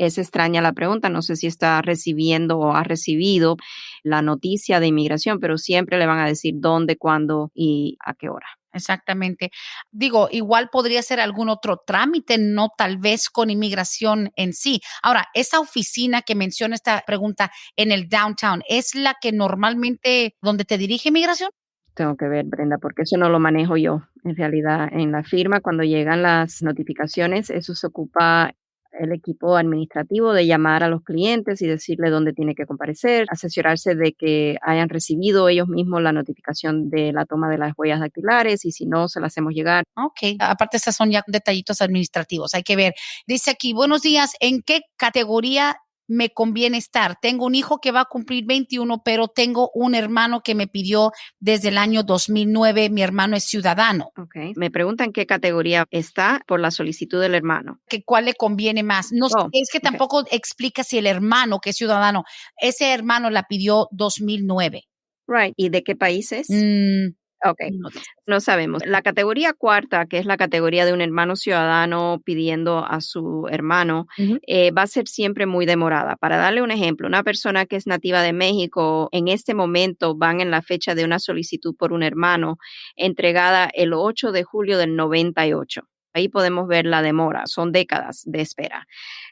Es extraña la pregunta, no sé si está recibiendo o ha recibido la noticia de inmigración, pero siempre le van a decir dónde, cuándo y a qué hora. Exactamente. Digo, igual podría ser algún otro trámite, no tal vez con inmigración en sí. Ahora, esa oficina que menciona esta pregunta en el downtown, ¿es la que normalmente donde te dirige inmigración? Tengo que ver, Brenda, porque eso no lo manejo yo. En realidad, en la firma, cuando llegan las notificaciones, eso se ocupa el equipo administrativo de llamar a los clientes y decirle dónde tiene que comparecer, asesorarse de que hayan recibido ellos mismos la notificación de la toma de las huellas dactilares y si no, se las hacemos llegar. Ok, aparte estas son ya detallitos administrativos, hay que ver. Dice aquí, buenos días, ¿en qué categoría me conviene estar? Tengo un hijo que va a cumplir 21, pero tengo un hermano que me pidió desde el año 2009, mi hermano es ciudadano. Okay. Me preguntan qué categoría está por la solicitud del hermano. ¿Cuál le conviene más? No sé, Oh, es que okay. tampoco explica si el hermano que es ciudadano, ese hermano la pidió 2009. Right. ¿Y de qué país es? Ok, No dice. no sabemos. La categoría cuarta, que es la categoría de un hermano ciudadano pidiendo a su hermano, Ujú. va a ser siempre muy demorada. Para darle un ejemplo, una persona que es nativa de México, en este momento van en la fecha de una solicitud por un hermano entregada el 8 de julio del 98. Ahí podemos ver la demora, son décadas de espera.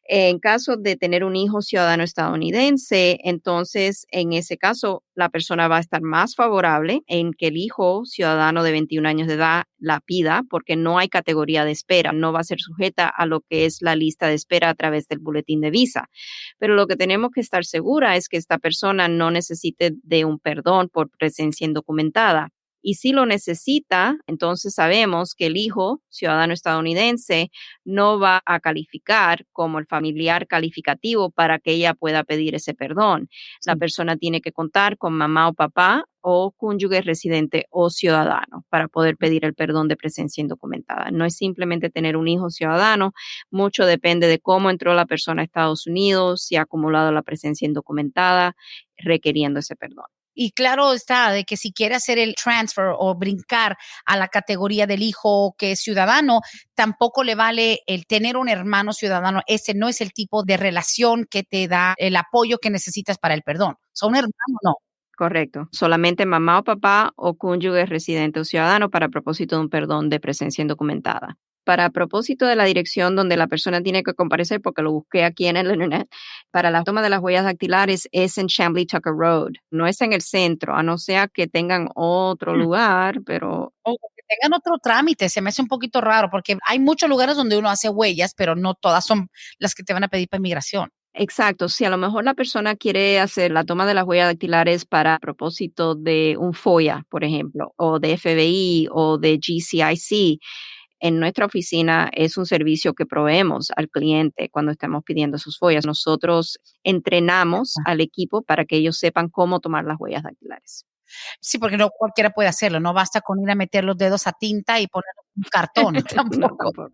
En caso de tener un hijo ciudadano estadounidense, entonces en ese caso la persona va a estar más favorable en que el hijo ciudadano de 21 años de edad la pida porque no hay categoría de espera, no va a ser sujeta a lo que es la lista de espera a través del boletín de visa. Pero lo que tenemos que estar segura es que esta persona no necesite de un perdón por presencia indocumentada. Y si lo necesita, entonces sabemos que el hijo ciudadano estadounidense no va a calificar como el familiar calificativo para que ella pueda pedir ese perdón. La Sí. persona tiene que contar con mamá o papá o cónyuge residente o ciudadano para poder pedir el perdón de presencia indocumentada. No es simplemente tener un hijo ciudadano, mucho depende de cómo entró la persona a Estados Unidos, si ha acumulado la presencia indocumentada, requiriendo ese perdón. Y claro está de que si quiere hacer el transfer o brincar a la categoría del hijo que es ciudadano, tampoco le vale el tener un hermano ciudadano. Ese no es el tipo de relación que te da el apoyo que necesitas para el perdón. Un hermano no. Correcto. Solamente mamá o papá o cónyuge residente o ciudadano para propósito de un perdón de presencia indocumentada. Para propósito de la dirección donde la persona tiene que comparecer, porque lo busqué aquí en el internet, para la toma de las huellas dactilares es en Chamblee Tucker Road, no es en el centro, a no ser que tengan otro lugar, pero O que tengan otro trámite, se me hace un poquito raro porque hay muchos lugares donde uno hace huellas, pero no todas son las que te van a pedir para inmigración. exacto, si a lo mejor la persona quiere hacer la toma de las huellas dactilares para propósito de un FOIA, por ejemplo, o de FBI o de GCIC, en nuestra oficina es un servicio que proveemos al cliente cuando estamos pidiendo sus huellas. Nosotros entrenamos al equipo para que ellos sepan cómo tomar las huellas dactilares. Sí, porque no cualquiera puede hacerlo, no basta con ir a meter los dedos a tinta y poner un cartón, No, tampoco. tampoco.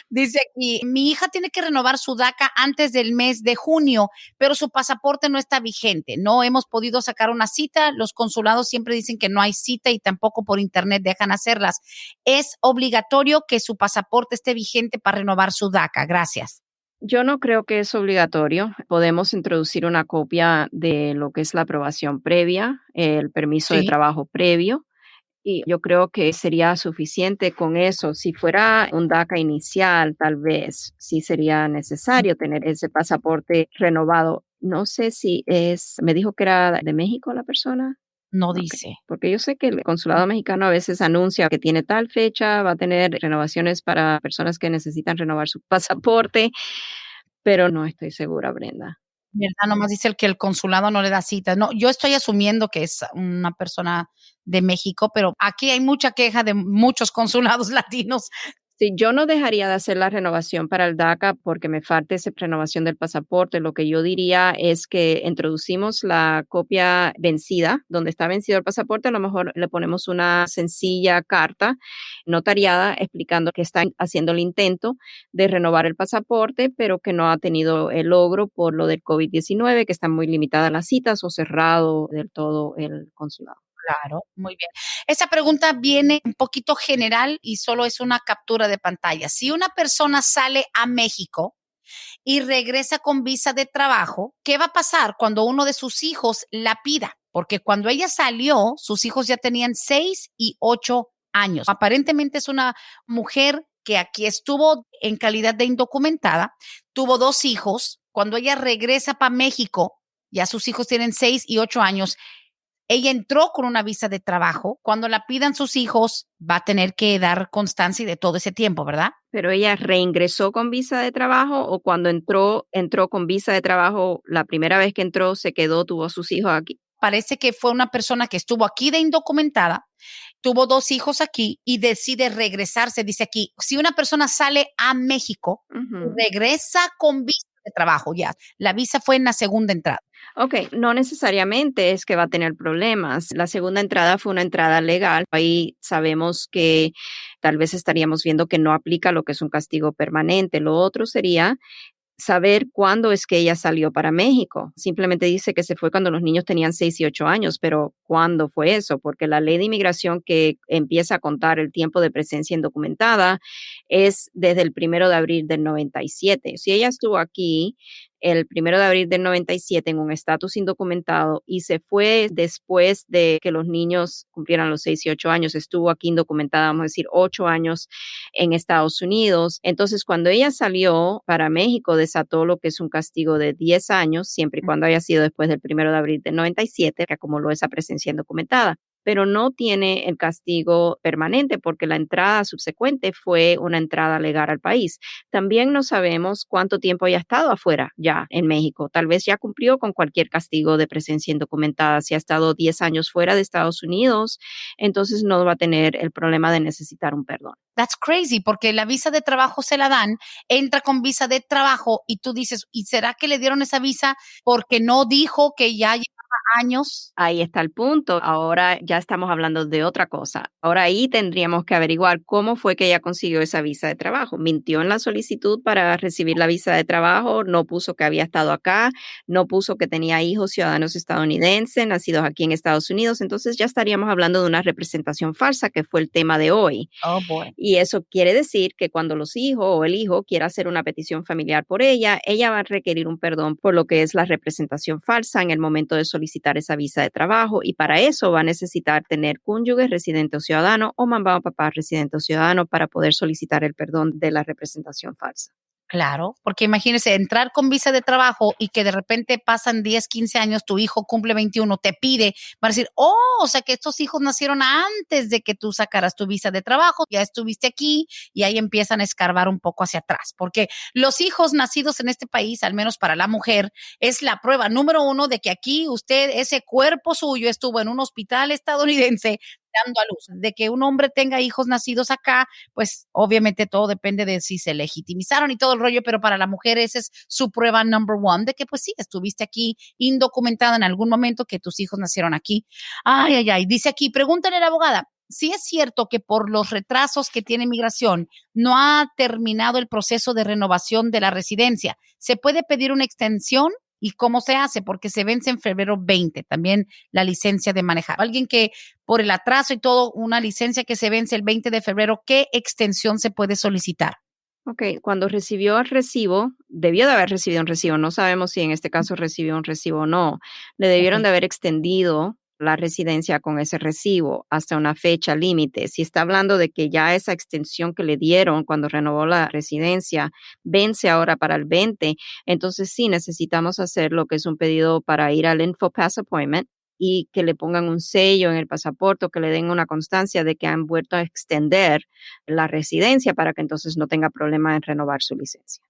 Dice aquí, mi hija tiene que renovar su DACA antes del mes de junio, pero su pasaporte no está vigente. No hemos podido sacar una cita. Los consulados siempre dicen que no hay cita y tampoco por internet dejan hacerlas. Es obligatorio que su pasaporte esté vigente para renovar su DACA. Gracias. Yo no creo que es obligatorio. Podemos introducir una copia de lo que es la aprobación previa, el permiso de Sí. trabajo previo. Y yo creo que sería suficiente con eso. Si fuera un DACA inicial, tal vez sí sería necesario tener ese pasaporte renovado. No sé si me dijo que era de México la persona. No Ok, dice. porque yo sé que el consulado mexicano a veces anuncia que tiene tal fecha, va a tener renovaciones para personas que necesitan renovar su pasaporte, pero no estoy segura, Brenda. ¿Verdad? Nomás dice el que el consulado no le da cita. No, yo estoy asumiendo que es una persona de México, pero aquí hay mucha queja de muchos consulados latinos. Sí, yo no dejaría de hacer la renovación para el DACA porque me falta esa renovación del pasaporte. Lo que yo diría es que introducimos la copia vencida, donde está vencido el pasaporte, a lo mejor le ponemos una sencilla carta notariada explicando que está haciendo el intento de renovar el pasaporte, pero que no ha tenido el logro por lo del COVID-19, que están muy limitadas las citas o cerrado del todo el consulado. Claro, muy bien. Esa pregunta viene un poquito general y solo es una captura de pantalla. Si una persona sale a México y regresa con visa de trabajo, ¿qué va a pasar cuando uno de sus hijos la pida? Porque cuando ella salió, sus hijos ya tenían 6 y 8 años. Aparentemente es una mujer que aquí estuvo en calidad de indocumentada, tuvo 2 hijos. Cuando ella regresa para México, ya sus hijos tienen 6 y 8 años. Ella entró con una visa de trabajo. Cuando la pidan sus hijos, va a tener que dar constancia de todo ese tiempo, ¿verdad? Pero ella reingresó con visa de trabajo o cuando entró con visa de trabajo, la primera vez que entró se quedó, tuvo a sus hijos aquí. Parece que fue una persona que estuvo aquí de indocumentada, tuvo 2 hijos aquí y decide regresarse. Dice aquí, si una persona sale a México, regresa con visa de trabajo ya. La visa fue en la segunda entrada. Ok, no necesariamente es que va a tener problemas. La segunda entrada fue una entrada legal. Ahí sabemos que tal vez estaríamos viendo que no aplica lo que es un castigo permanente. Lo otro sería saber cuándo es que ella salió para México. Simplemente dice que se fue cuando los niños tenían 6 y 8 años, pero ¿cuándo fue eso? Porque la ley de inmigración que empieza a contar el tiempo de presencia indocumentada es desde el 1 de abril del 97. Si ella estuvo aquí el 1 de abril del 97 en un estatus indocumentado y se fue después de que los niños cumplieran los 6 y 8 años, estuvo aquí indocumentada, vamos a decir, 8 años en Estados Unidos. Entonces, cuando ella salió para México, desató lo que es un castigo de 10 años, siempre y cuando haya sido después del 1 de abril del 97, que acumuló esa presencia indocumentada, pero no tiene el castigo permanente porque la entrada subsecuente fue una entrada legal al país. También no sabemos cuánto tiempo haya estado afuera ya en México. Tal vez ya cumplió con cualquier castigo de presencia indocumentada. Si ha estado 10 años fuera de Estados Unidos, entonces no va a tener el problema de necesitar un perdón. That's crazy, porque la visa de trabajo se la dan, entra con visa de trabajo y tú dices, ¿y será que le dieron esa visa porque no dijo que ya llevaba años? Ahí está el punto. Ahora ya estamos hablando de otra cosa. Ahora ahí tendríamos que averiguar cómo fue que ella consiguió esa visa de trabajo. Mintió en la solicitud para recibir la visa de trabajo, no puso que había estado acá, no puso que tenía hijos ciudadanos estadounidenses, nacidos aquí en Estados Unidos. Entonces ya estaríamos hablando de una representación falsa, que fue el tema de hoy. Oh, boy. Y eso quiere decir que cuando los hijos o el hijo quiera hacer una petición familiar por ella, ella va a requerir un perdón por lo que es la representación falsa en el momento de solicitar esa visa de trabajo, y para eso va a necesitar tener cónyuge residente o ciudadano o mamá o papá residente o ciudadano para poder solicitar el perdón de la representación falsa. Claro, porque imagínese entrar con visa de trabajo y que de repente pasan 10, 15 años, tu hijo cumple 21, te pide, va a decir, oh, o sea que estos hijos nacieron antes de que tú sacaras tu visa de trabajo, ya estuviste aquí y ahí empiezan a escarbar un poco hacia atrás, porque los hijos nacidos en este país, al menos para la mujer, es la prueba número 1 de que aquí usted, ese cuerpo suyo estuvo en un hospital estadounidense dando a luz. De que un hombre tenga hijos nacidos acá, pues obviamente todo depende de si se legitimizaron y todo el rollo, pero para la mujer esa es su prueba number 1 de que pues sí, estuviste aquí indocumentada en algún momento, que tus hijos nacieron aquí. Ay, ay, ay, dice aquí, pregúntale a la abogada, si es cierto que por los retrasos que tiene migración no ha terminado el proceso de renovación de la residencia, ¿se puede pedir una extensión? ¿Y cómo se hace? Porque se vence en febrero 20, también la licencia de manejar. Alguien que por el atraso y todo, una licencia que se vence el 20 de febrero, ¿qué extensión se puede solicitar? Ok, cuando recibió el recibo, debió de haber recibido un recibo, no sabemos si en este caso recibió un recibo o no, le debieron de haber extendido la residencia con ese recibo hasta una fecha límite. Si está hablando de que ya esa extensión que le dieron cuando renovó la residencia vence ahora para el 20, entonces sí necesitamos hacer lo que es un pedido para ir al InfoPass Appointment y que le pongan un sello en el pasaporte o que le den una constancia de que han vuelto a extender la residencia para que entonces no tenga problema en renovar su licencia.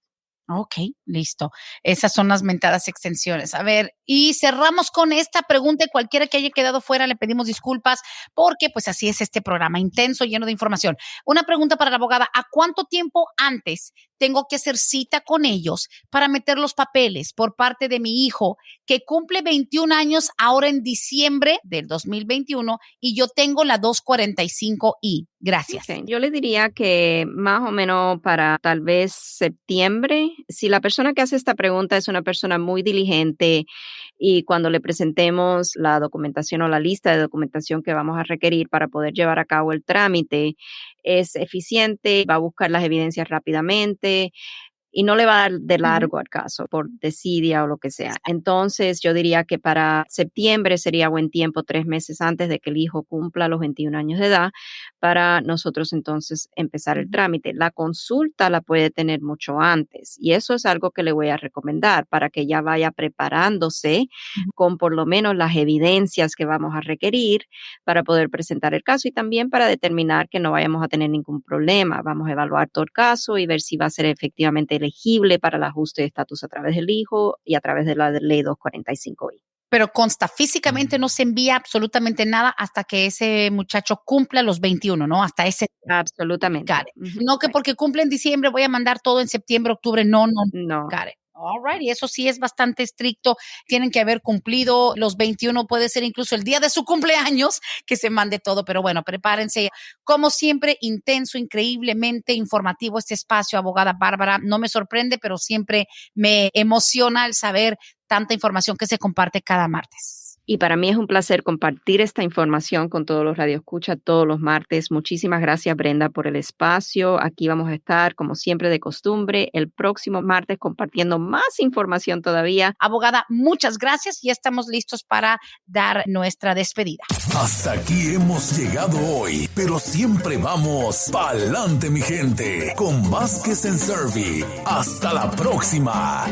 Ok, listo. Esas son las mentadas extensiones. A ver, y cerramos con esta pregunta. Y cualquiera que haya quedado fuera, le pedimos disculpas porque pues así es este programa, intenso, lleno de información. Una pregunta para la abogada. ¿A cuánto tiempo antes tengo que hacer cita con ellos para meter los papeles por parte de mi hijo que cumple 21 años ahora en diciembre del 2021 y yo tengo la 245I? Gracias. Okay. Yo le diría que más o menos para tal vez septiembre, si la persona que hace esta pregunta es una persona muy diligente y cuando le presentemos la documentación o la lista de documentación que vamos a requerir para poder llevar a cabo el trámite, es eficiente, va a buscar las evidencias rápidamente y no le va a dar de largo al caso por desidia o lo que sea. Entonces, yo diría que para septiembre sería buen tiempo, 3 meses antes de que el hijo cumpla los 21 años de edad, para nosotros entonces empezar el trámite. La consulta la puede tener mucho antes y eso es algo que le voy a recomendar para que ya vaya preparándose con por lo menos las evidencias que vamos a requerir para poder presentar el caso y también para determinar que no vayamos a tener ningún problema. Vamos a evaluar todo el caso y ver si va a ser efectivamente elegible para el ajuste de estatus a través del hijo y a través de la ley 245I. Pero consta, físicamente no se envía absolutamente nada hasta que ese muchacho cumpla los 21, ¿no? Hasta ese. Absolutamente. No que porque cumple en diciembre voy a mandar todo en septiembre, octubre. No. Got it. All right, y eso sí es bastante estricto. Tienen que haber cumplido los 21, puede ser incluso el día de su cumpleaños que se mande todo, pero bueno, prepárense. Como siempre, intenso, increíblemente informativo este espacio, abogada Bárbara. No me sorprende, pero siempre me emociona el saber tanta información que se comparte cada martes. Y para mí es un placer compartir esta información con todos los radioescuchas todos los martes. Muchísimas gracias, Brenda, por el espacio. Aquí vamos a estar, como siempre de costumbre, el próximo martes compartiendo más información todavía. Abogada, muchas gracias y estamos listos para dar nuestra despedida. Hasta aquí hemos llegado hoy, pero siempre vamos pa'lante, mi gente, con Vázquez en Servi. Hasta la próxima.